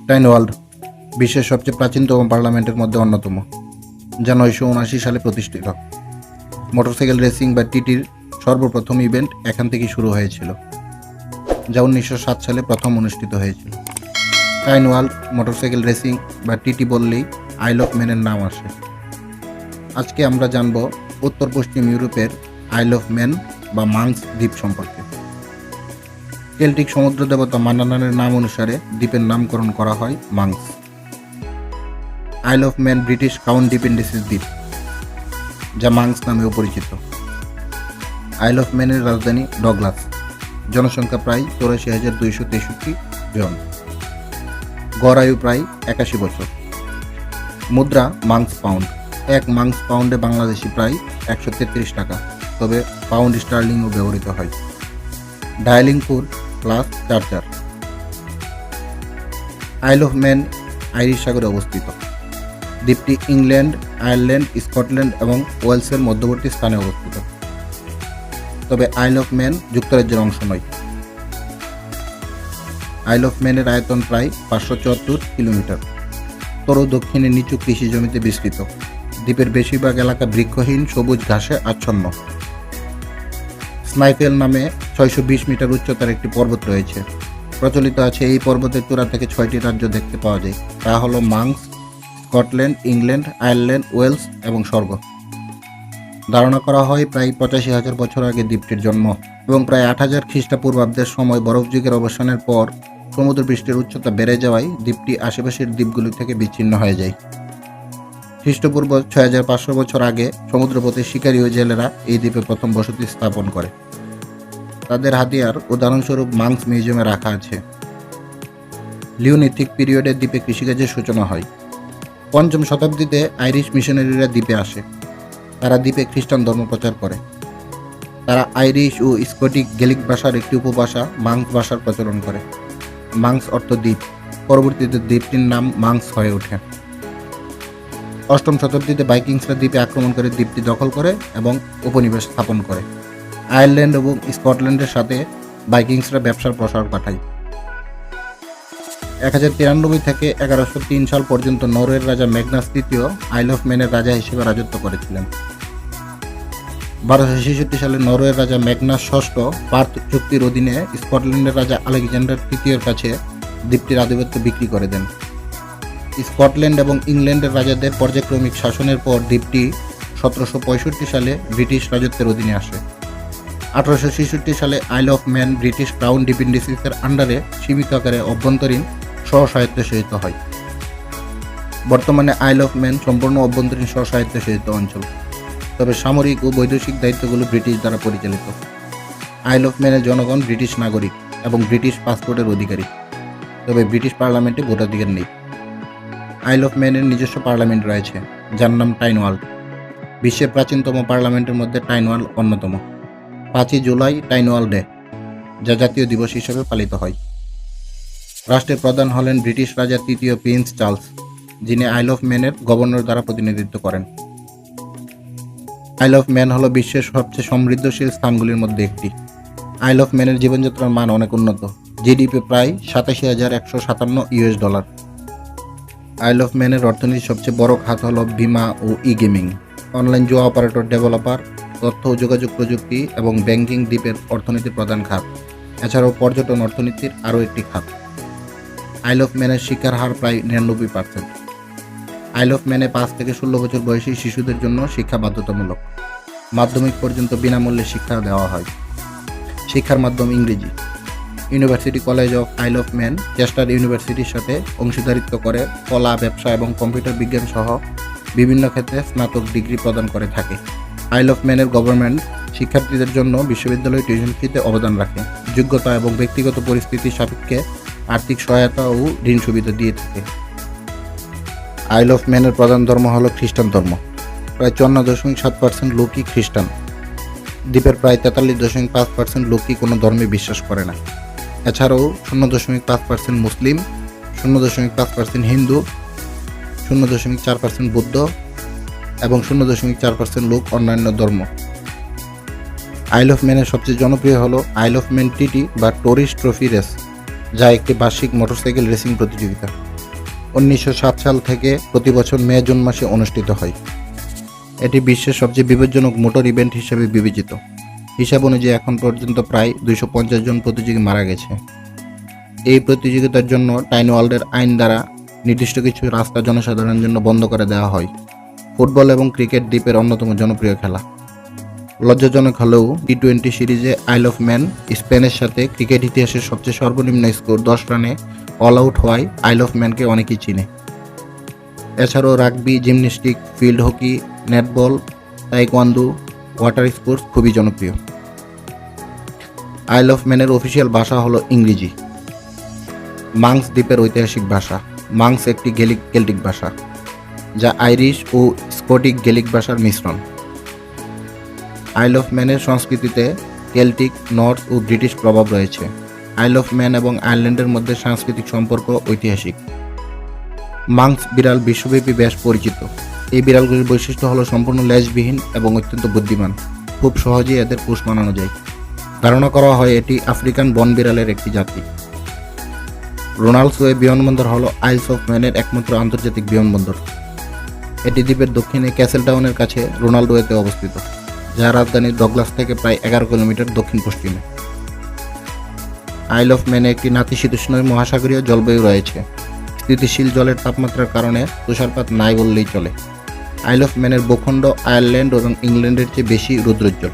টাইনওয়াল্ড বিশ্বের সবচেয়ে প্রাচীনতম পার্লামেন্টের মধ্যে অন্যতম, যা 979 সালে প্রতিষ্ঠিত। মোটরসাইকেল রেসিং বা টিটির সর্বপ্রথম ইভেন্ট এখান থেকে শুরু হয়েছিল, যা 1907 সালে প্রথম অনুষ্ঠিত হয়েছিল। টাইনওয়াল্ড মোটরসাইকেল রেসিং বা টিটি বললেই আইল অফ ম্যানের নাম আসে। আজকে আমরা জানব উত্তর পশ্চিম ইউরোপের আইল অফ ম্যান বা মাংস দ্বীপ সম্পর্কে। কেল্টিক সমুদ্র দেবতা মান্নানের নাম অনুসারে দ্বীপের নামকরণ করা হয় মাংস। আইল of man British crown dependency দ্বীপ, যা মাংস নামেও পরিচিত। আইল অফ ম্যানের রাজধানী ডগলাস, জনসংখ্যা প্রায় 84,263 জন, গড় আয়ু প্রায় 81 বছর। মুদ্রা মাংস পাউন্ড, এক মাংস পাউন্ডে বাংলাদেশি প্রায় 133 টাকা, তবে পাউন্ড স্টার্লিংও ব্যবহৃত হয়। Dialling code plus charger. আইল অফ ম্যান আইরিশ সাগরে অবস্থিত। দ্বীপটি ইংল্যান্ড, আয়ারল্যান্ড, স্কটল্যান্ড এবং ওয়েলসের মধ্যবর্তী স্থানে অবস্থিত, তবে আইল অফ ম্যান যুক্তরাজ্যের অংশ নয়। আইল অফ ম্যানের আয়তন প্রায় 574 কিলোমিটার। তরু দক্ষিণে নিচু কৃষি জমিতে বিস্তৃত। দ্বীপের বেশিরভাগ এলাকা বৃক্ষহীন সবুজ ঘাসে আচ্ছন্ন। স্নাইফেল নামে 620 মিটার উচ্চতার একটি পর্বত রয়েছে। প্রচলিত আছে এই পর্বতের চূড়া থেকে 6টি রাজ্য দেখতে পাওয়া যায়, তা হল মাংস, স্কটল্যান্ড, ইংল্যান্ড, আয়ারল্যান্ড, ওয়েলস এবং স্বর্গ। ধারণা করা হয় প্রায় 85,000 বছর আগে দ্বীপটির জন্ম এবং প্রায় 8,000 খ্রিস্টপূর্বাব্দের সময় বরফ যুগের অবসানের পর সমুদ্র পৃষ্ঠের উচ্চতা বেড়ে যাওয়ায় দ্বীপটি আশেপাশের দ্বীপগুলি থেকে বিচ্ছিন্ন হয়ে যায়। খ্রিস্টপূর্ব 6,500 বছর আগে সমুদ্রপথে শিকারী ও জেলেরা এই দ্বীপে প্রথম বসতি স্থাপন করে। তাদের হাতিয়ার উদাহরণস্বরূপ মাংস মিউজিয়ামে রাখা আছে। লিওলিথিক পিরিয়ডে দ্বীপে কৃষিকাজের সূচনা হয়। 5ম শতাব্দীতে আইরিশ মিশনারিরা দ্বীপে আসে। তারা দ্বীপে খ্রিস্টান ধর্ম প্রচার করে। তারা আইরিশ ও স্কটিক গেলিক ভাষার একটি উপভাষা মাংস ভাষার প্রচলন করে। মাংস অর্থ দ্বীপ। পরবর্তীতে দ্বীপটির নাম মাংস হয়ে ওঠে। 8ম শতাব্দীতে ভাইকিংসরা দ্বীপে আক্রমণ করে দ্বীপটি দখল করে এবং উপনিবেশ স্থাপন করে। আয়ারল্যান্ড এবং স্কটল্যান্ডের সাথে ভাইকিংসরা ব্যবসার প্রসার ঘটায়। 1093 থেকে 1103 সাল পর্যন্ত নরওয়ের রাজা ম্যাগনাস তৃতীয় আইল অফ ম্যানের রাজা হিসেবে রাজত্ব করেছিলেন। 1266 সালে নরওয়ের রাজা ম্যাগনাস ষষ্ঠ পার্থ চুক্তির অধীনে স্কটল্যান্ডের রাজা আলেকজান্ডার তৃতীয়ের কাছে দ্বীপটির আধিপত্য বিক্রি করে দেন। স্কটল্যান্ড এবং ইংল্যান্ডের রাজাদের পর্যায়ক্রমিক শাসনের পর দ্বীপটি 1765 সালে ব্রিটিশ রাজত্বের অধীনে আসে। 1866 সালে আইল অফ ম্যান ব্রিটিশ ক্রাউন ডিপেন্ডেন্সির আন্ডারে সীমিত আকারে অভ্যন্তরীণ স্বস্বায়ত্তশাসিত হয়। বর্তমানে আইল অফ ম্যান সম্পূর্ণ অভ্যন্তরীণ স্বস্বায়ত্তশাসিত অঞ্চল, তবে সামরিক ও বৈদেশিক দায়িত্বগুলো ব্রিটিশ দ্বারা পরিচালিত। আইল অফ ম্যানের জনগণ ব্রিটিশ নাগরিক এবং ব্রিটিশ পাসপোর্টের অধিকারী, তবে ব্রিটিশ পার্লামেন্টে ভোটাধিকার নেই। আইল অফ ম্যানের নিজস্ব পার্লামেন্ট রয়েছে, যার নাম টাইনওয়াল্ড। বিশ্বের প্রাচীনতম পার্লামেন্টের মধ্যে টাইনওয়াল্ড অন্যতম। 5 জুলাই টাইনওয়াল্ড ডে, যা জাতীয় দিবস হিসেবে পালিত হয়। রাষ্ট্রের প্রধান হলেন ব্রিটিশ রাজা তৃতীয় প্রিন্স চার্লস, যিনি আইল অফ ম্যানের গভর্নর দ্বারা প্রতিনিধিত্ব করেন। আইল অফ ম্যান হল বিশ্বের সবচেয়ে সমৃদ্ধশীল স্থানগুলির মধ্যে একটি। আইল অফ ম্যানের জীবনযাত্রার মান অনেক উন্নত। জিডিপি প্রায় $87,157। আইল অফ ম্যানের অর্থনীতির সবচেয়ে বড় খাত হল বীমা ও ই-গেমিং, অনলাইন জুয়া অপারেটর ডেভেলপার, তথ্য ও যোগাযোগ প্রযুক্তি এবং ব্যাংকিং দ্বীপের অর্থনীতির প্রধান খাত। এছাড়াও পর্যটন অর্থনীতির আরও একটি খাত। আইল অফ ম্যানের শিক্ষার হার প্রায় 99%। আইল অফ ম্যানে 5 থেকে 16 বছর বয়সী শিশুদের জন্য শিক্ষা বাধ্যতামূলক। মাধ্যমিক পর্যন্ত বিনামূল্যে শিক্ষা দেওয়া হয়। শিক্ষার মাধ্যম ইংরেজি। ইউনিভার্সিটি কলেজ অফ আইল অফ ম্যান চেস্টার ইউনিভার্সিটির সাথে অংশীদারিত্ব করে কলা, ব্যবসা এবং কম্পিউটার বিজ্ঞান সহ বিভিন্ন ক্ষেত্রে স্নাতক ডিগ্রি প্রদান করে থাকে। আইল অফ ম্যানের গভর্নমেন্ট শিক্ষার্থীদের জন্য বিশ্ববিদ্যালয় টিউশন ফিতে অবদান রাখে। যোগ্যতা এবং ব্যক্তিগত পরিস্থিতির সাপেক্ষে আর্থিক সহায়তা ও ঋণ সুবিধা দিয়ে থাকে। আইল অফ ম্যানের প্রধান ধর্ম হল খ্রিস্টান ধর্ম। প্রায় 54.7% লোকই খ্রিস্টান। দ্বীপের প্রায় 43.5% লোকই কোনো ধর্মে বিশ্বাস করে না। এছাড়াও 0.5% মুসলিম, 0.5% হিন্দু, 0.4% বৌদ্ধ এবং 0.4% লোক অন্যান্য ধর্ম। আইল অফ ম্যানের সবচেয়ে জনপ্রিয় হলো আইল অফ ম্যান টিটি বা টুরিস্ট ট্রফি রেস, যা একটি বার্ষিক মোটরসাইকেল রেসিং প্রতিযোগিতা। 1907 সাল থেকে প্রতি বছর মে-জুন মাসে অনুষ্ঠিত হয়। এটি বিশ্বের সবচেয়ে বিপজ্জনক মোটর ইভেন্ট হিসেবে বিবেচিত। হিসাব অনুযায়ী এখন পর্যন্ত প্রায় 250 জন প্রতিযোগী মারা গেছে। এই প্রতিযোগিতার জন্য টাইনওয়ার্ল্ডের আইন দ্বারা নির্দিষ্ট কিছু রাস্তা জনসাধারণের জন্য বন্ধ করে দেওয়া হয়। ফুটবল এবং ক্রিকেট দ্বীপের অন্যতম জনপ্রিয় খেলা। লজ্জাজনক হলেও টি-20 সিরিজে আইল অফ ম্যান স্পেনের সাথে ক্রিকেট ইতিহাসের সবচেয়ে সর্বনিম্ন স্কোর 10 রানে অল আউট হওয়ায় আইল অফ ম্যানকে অনেকেই চিনে। এছাড়াও rugby, gymnastic, field hockey, netball, taekwondo, water sports খুবই জনপ্রিয়। আইল অফ ম্যানের অফিসিয়াল ভাষা হলো ইংরেজি। মাংস দ্বীপের ঐতিহাসিক ভাষা। মাংস একটি কেল্টিক ভাষা, যা আইরিশ ও স্কটিক গেলিক ভাষার মিশ্রণ। আইল অফ ম্যানের সংস্কৃতিতে কেল্টিক, নর্স ও ব্রিটিশ প্রভাব রয়েছে। আইল অফ ম্যান এবং আয়ারল্যান্ডের মধ্যে সাংস্কৃতিক সম্পর্ক ঐতিহাসিক। মাংস বিড়াল বিশ্বব্যাপী বেশ পরিচিত। এই বিড়ালগুলির বৈশিষ্ট্য হলো সম্পূর্ণ লেজবিহীন এবং অত্যন্ত বুদ্ধিমান। খুব সহজেই এদের পোষ মানানো যায়। ধারণা করা হয় এটি আফ্রিকান বন বিড়ালের একটি জাতি। রোনাল্ডসওয়ে বিমানবন্দর হলো আইলস অফ ম্যানের একমাত্র আন্তর্জাতিক বিমানবন্দর। এটি দ্বীপের দক্ষিণে ক্যাসেল টাউনের কাছে রোনাল্ডওয়েতে অবস্থিত, যা রাজধানী ডগলাস থেকে প্রায় 11 কিলোমিটার দক্ষিণ পশ্চিমে। আইল অফ ম্যানে একটি নাতিশীতোষ্ণ মহাসাগরীয় জলবায়ু রয়েছে। স্থিতিশীল জলের তাপমাত্রার কারণে তুষারপাত নাই বললেই চলে। আইল অফ ম্যানের ভূখণ্ড আয়ারল্যান্ড এবং ইংল্যান্ডের চেয়ে বেশি রৌদ্রোজ্জ্বল।